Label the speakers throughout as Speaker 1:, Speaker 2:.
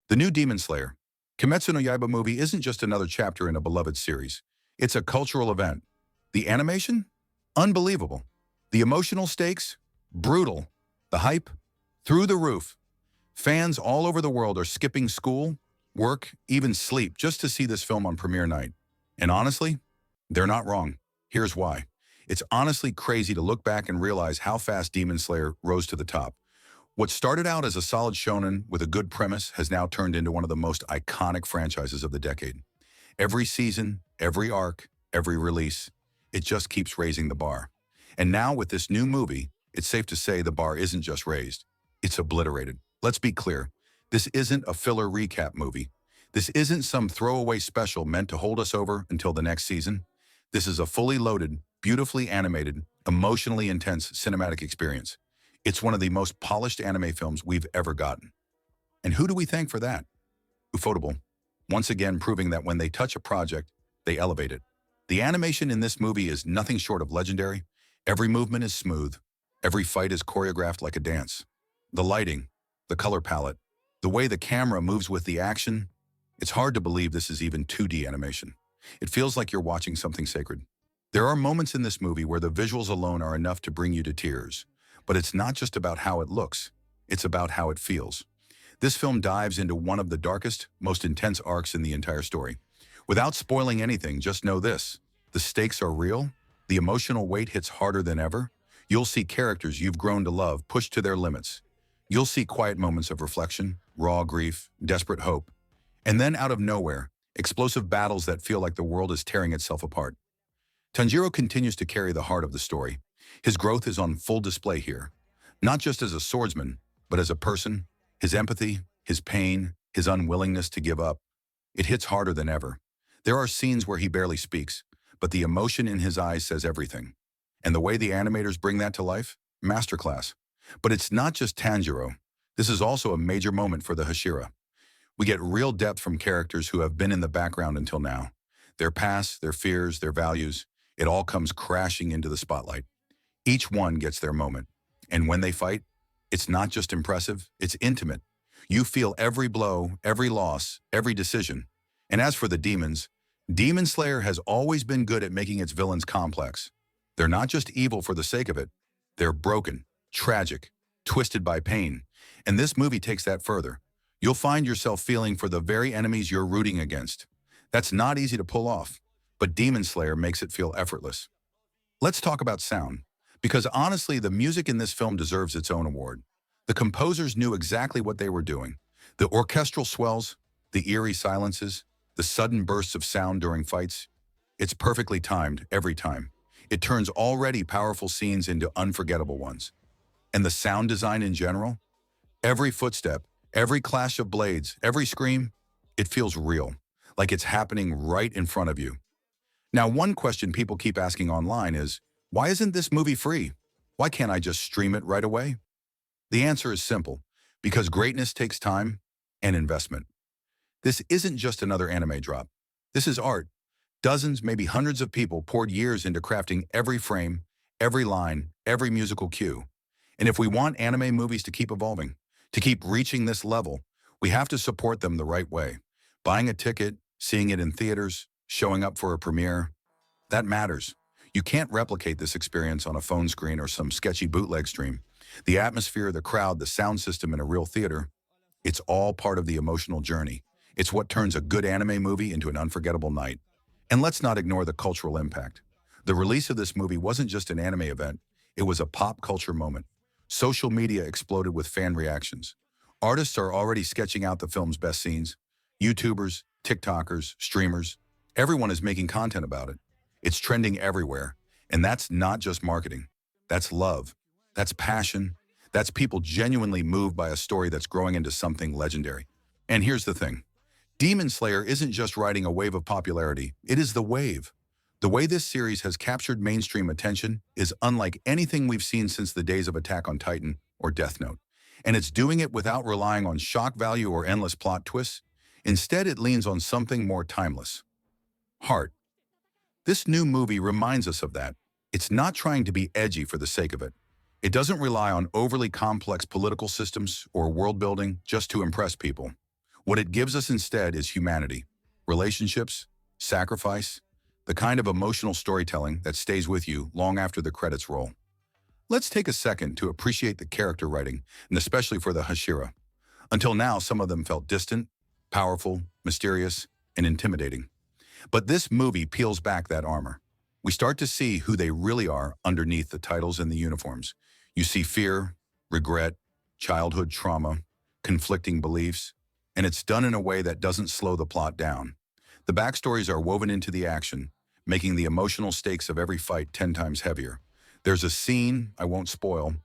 Speaker 1: The new Demon Slayer, Kimetsu no Yaiba movie isn't just another chapter in a beloved series. It's a cultural event. The animation? Unbelievable. The emotional stakes? Brutal. The hype? Through the roof. Fans all over the world are skipping school, work, even sleep just to see this film on premiere night. And honestly, they're not wrong. Here's why. It's honestly crazy to look back and realize how fast Demon Slayer rose to the top. What started out as a solid shonen with a good premise has now turned into one of the most iconic franchises of the decade. Every season, every arc, every release, it just keeps raising the bar. And now with this new movie, it's safe to say the bar isn't just raised, it's obliterated. Let's be clear, this isn't a filler recap movie. This isn't some throwaway special meant to hold us over until the next season. This is a fully loaded, beautifully animated, emotionally intense cinematic experience. It's one of the most polished anime films we've ever gotten. And who do we thank for that? Ufotable, once again proving that when they touch a project, they elevate it. The animation in this movie is nothing short of legendary. Every movement is smooth. Every fight is choreographed like a dance. The lighting, the color palette, the way the camera moves with the action, it's hard to believe this is even 2D animation. It feels like you're watching something sacred. There are moments in this movie where the visuals alone are enough to bring you to tears. But it's not just about how it looks, it's about how it feels. This film dives into one of the darkest, most intense arcs in the entire story. Without spoiling anything, just know this. The stakes are real, the emotional weight hits harder than ever. You'll see characters you've grown to love pushed to their limits. You'll see quiet moments of reflection, raw grief, desperate hope. And then out of nowhere, explosive battles that feel like the world is tearing itself apart. Tanjiro continues to carry the heart of the story. His growth is on full display here, not just as a swordsman, but as a person. His empathy, his pain, his unwillingness to give up. It hits harder than ever. There are scenes where he barely speaks, but the emotion in his eyes says everything. And the way the animators bring that to life? Masterclass. But it's not just Tanjiro. This is also a major moment for the Hashira. We get real depth from characters who have been in the background until now. Their past, their fears, their values, it all comes crashing into the spotlight. Each one gets their moment. And when they fight, it's not just impressive, it's intimate. You feel every blow, every loss, every decision. And as for the demons, Demon Slayer has always been good at making its villains complex. They're not just evil for the sake of it. They're broken, tragic, twisted by pain. And this movie takes that further. You'll find yourself feeling for the very enemies you're rooting against. That's not easy to pull off, but Demon Slayer makes it feel effortless. Let's talk about sound. Because honestly, the music in this film deserves its own award. The composers knew exactly what they were doing. The orchestral swells, the eerie silences, the sudden bursts of sound during fights. It's perfectly timed every time. It turns already powerful scenes into unforgettable ones. And the sound design in general? Every footstep, every clash of blades, every scream, it feels real, like it's happening right in front of you. Now, one question people keep asking online is, why isn't this movie free? Why can't I just stream it right away? The answer is simple, because greatness takes time and investment. This isn't just another anime drop. This is art. Dozens, maybe hundreds of people poured years into crafting every frame, every line, every musical cue. And if we want anime movies to keep evolving, to keep reaching this level, we have to support them the right way. Buying a ticket, seeing it in theaters, showing up for a premiere, that matters. You can't replicate this experience on a phone screen or some sketchy bootleg stream. The atmosphere, the crowd, the sound system in a real theater, it's all part of the emotional journey. It's what turns a good anime movie into an unforgettable night. And let's not ignore the cultural impact. The release of this movie wasn't just an anime event, it was a pop culture moment. Social media exploded with fan reactions. Artists are already sketching out the film's best scenes. YouTubers, TikTokers, streamers, everyone is making content about it. It's trending everywhere, and that's not just marketing. That's love. That's passion. That's people genuinely moved by a story that's growing into something legendary. And here's the thing. Demon Slayer isn't just riding a wave of popularity, it is the wave. The way this series has captured mainstream attention is unlike anything we've seen since the days of Attack on Titan or Death Note. And it's doing it without relying on shock value or endless plot twists. Instead, it leans on something more timeless. Heart. This new movie reminds us of that. It's not trying to be edgy for the sake of it. It doesn't rely on overly complex political systems or world building just to impress people. What it gives us instead is humanity, relationships, sacrifice, the kind of emotional storytelling that stays with you long after the credits roll. Let's take a second to appreciate the character writing, and especially for the Hashira. Until now, some of them felt distant, powerful, mysterious, and intimidating. But this movie peels back that armor. We start to see who they really are underneath the titles and the uniforms. You see fear, regret, childhood trauma, conflicting beliefs, and it's done in a way that doesn't slow the plot down. The backstories are woven into the action, making the emotional stakes of every fight 10 times heavier. There's a scene I won't spoil,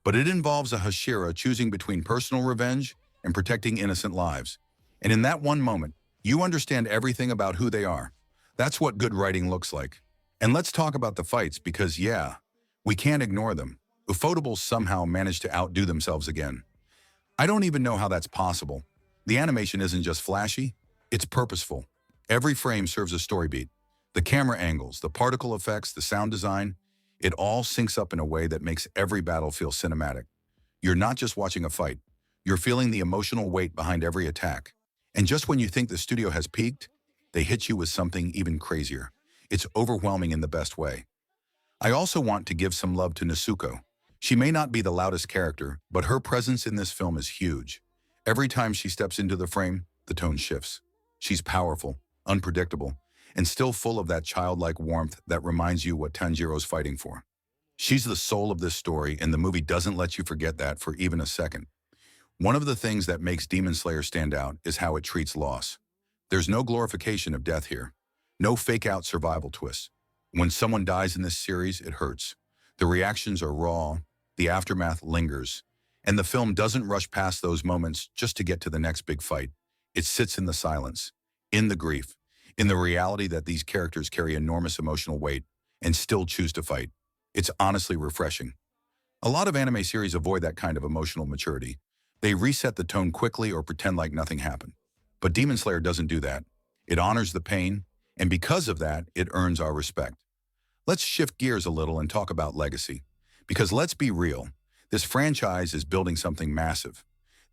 Speaker 1: but it involves a Hashira choosing between personal revenge and protecting innocent lives. And in that one moment, you understand everything about who they are. That's what good writing looks like. And let's talk about the fights because, yeah, we can't ignore them. Ufotables somehow managed to outdo themselves again. I don't even know how that's possible. The animation isn't just flashy, it's purposeful. Every frame serves a story beat. The camera angles, the particle effects, the sound design, it all syncs up in a way that makes every battle feel cinematic. You're not just watching a fight, you're feeling the emotional weight behind every attack. And just when you think the studio has peaked, they hit you with something even crazier. It's overwhelming in the best way. I also want to give some love to Nezuko. She may not be the loudest character, but her presence in this film is huge. Every time she steps into the frame, the tone shifts. She's powerful, unpredictable, and still full of that childlike warmth that reminds you what Tanjiro's fighting for. She's the soul of this story, and the movie doesn't let you forget that for even a second. One of the things that makes Demon Slayer stand out is how it treats loss. There's no glorification of death here. No fake-out survival twists. When someone dies in this series, it hurts. The reactions are raw, the aftermath lingers, and the film doesn't rush past those moments just to get to the next big fight. It sits in the silence, in the grief, in the reality that these characters carry enormous emotional weight and still choose to fight. It's honestly refreshing. A lot of anime series avoid that kind of emotional maturity. They reset the tone quickly or pretend like nothing happened. But Demon Slayer doesn't do that. It honors the pain, and because of that, it earns our respect. Let's shift gears a little and talk about legacy. Because let's be real, this franchise is building something massive.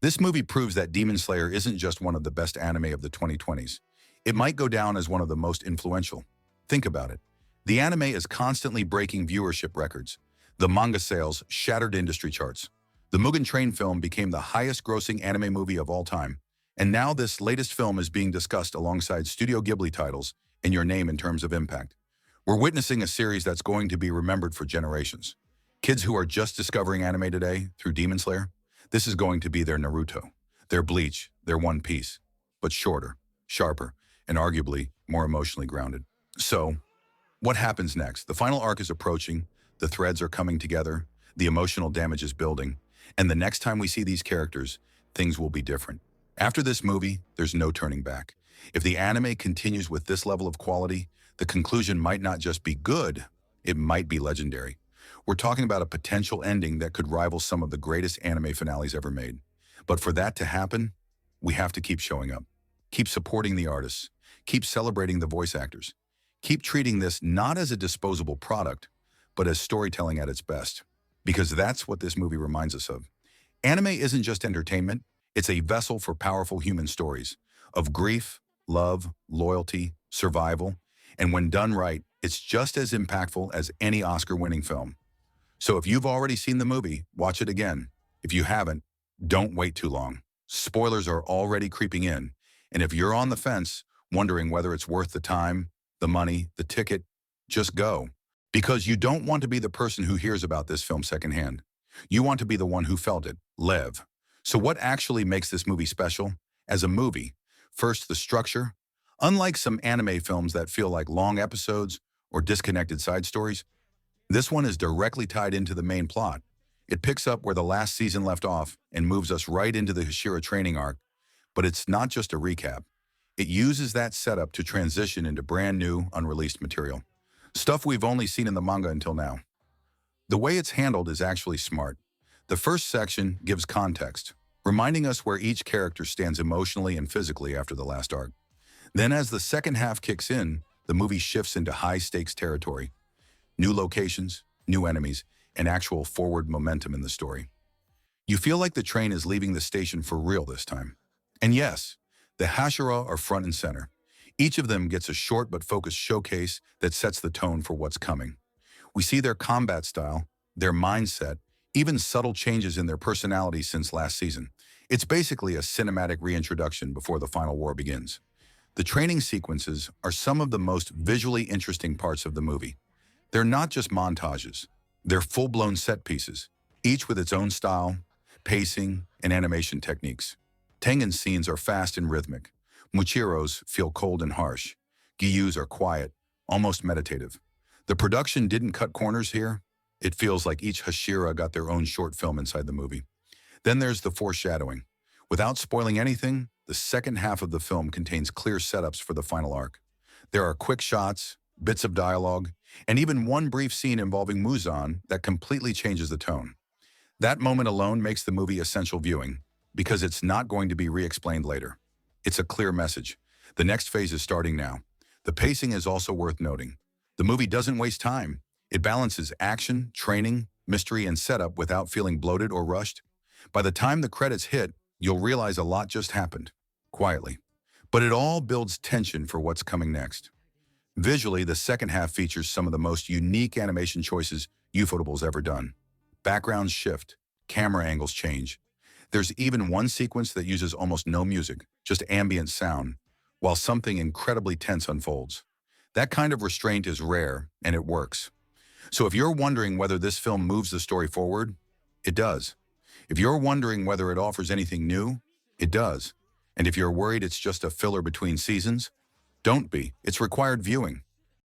Speaker 1: This movie proves that Demon Slayer isn't just one of the best anime of the 2020s. It might go down as one of the most influential. Think about it. The anime is constantly breaking viewership records. The manga sales shattered industry charts. The Mugen Train film became the highest-grossing anime movie of all time. And now this latest film is being discussed alongside Studio Ghibli titles and Your Name in terms of impact. We're witnessing a series that's going to be remembered for generations. Kids who are just discovering anime today through Demon Slayer, this is going to be their Naruto, their Bleach, their One Piece, but shorter, sharper, and arguably more emotionally grounded. So, what happens next? The final arc is approaching, the threads are coming together, the emotional damage is building, and the next time we see these characters, things will be different. After this movie, there's no turning back. If the anime continues with this level of quality, the conclusion might not just be good, it might be legendary. We're talking about a potential ending that could rival some of the greatest anime finales ever made. But for that to happen, we have to keep showing up. Keep supporting the artists. Keep celebrating the voice actors. Keep treating this not as a disposable product, but as storytelling at its best. Because that's what this movie reminds us of. Anime isn't just entertainment, it's a vessel for powerful human stories of grief, love, loyalty, survival, and when done right, it's just as impactful as any Oscar-winning film. So if you've already seen the movie, watch it again. If you haven't, don't wait too long. Spoilers are already creeping in, and if you're on the fence, wondering whether it's worth the time, the money, the ticket, just go. Because you don't want to be the person who hears about this film secondhand. You want to be the one who felt it, live. So what actually makes this movie special? As a movie, first, the structure. Unlike some anime films that feel like long episodes or disconnected side stories, this one is directly tied into the main plot. It picks up where the last season left off and moves us right into the Hashira training arc. But it's not just a recap. It uses that setup to transition into brand new, unreleased material. Stuff we've only seen in the manga until now. The way it's handled is actually smart. The first section gives context, reminding us where each character stands emotionally and physically after the last arc. Then as the second half kicks in, the movie shifts into high-stakes territory. New locations, new enemies, and actual forward momentum in the story. You feel like the train is leaving the station for real this time. And yes, The Hashira are front and center. Each of them gets a short but focused showcase that sets the tone for what's coming. We see their combat style, their mindset, even subtle changes in their personality since last season. It's basically a cinematic reintroduction before the final war begins. The training sequences are some of the most visually interesting parts of the movie. They're not just montages. They're full-blown set pieces, each with its own style, pacing, and animation techniques. Tengen's scenes are fast and rhythmic. Muchiro's feel cold and harsh. Gyu's are quiet, almost meditative. The production didn't cut corners here. It feels like each Hashira got their own short film inside the movie. Then there's the foreshadowing. Without spoiling anything, the second half of the film contains clear setups for the final arc. There are quick shots, bits of dialogue, and even one brief scene involving Muzan that completely changes the tone. That moment alone makes the movie essential viewing, because it's not going to be re-explained later. It's a clear message. The next phase is starting now. The pacing is also worth noting. The movie doesn't waste time. It balances action, training, mystery, and setup without feeling bloated or rushed. By the time the credits hit, you'll realize a lot just happened, quietly. But it all builds tension for what's coming next. Visually, the second half features some of the most unique animation choices Ufotable's ever done. Backgrounds shift, camera angles change. There's even one sequence that uses almost no music, just ambient sound, while something incredibly tense unfolds. That kind of restraint is rare, and it works. So if you're wondering whether this film moves the story forward, it does. If you're wondering whether it offers anything new, it does. And if you're worried it's just a filler between seasons, don't be. It's required viewing.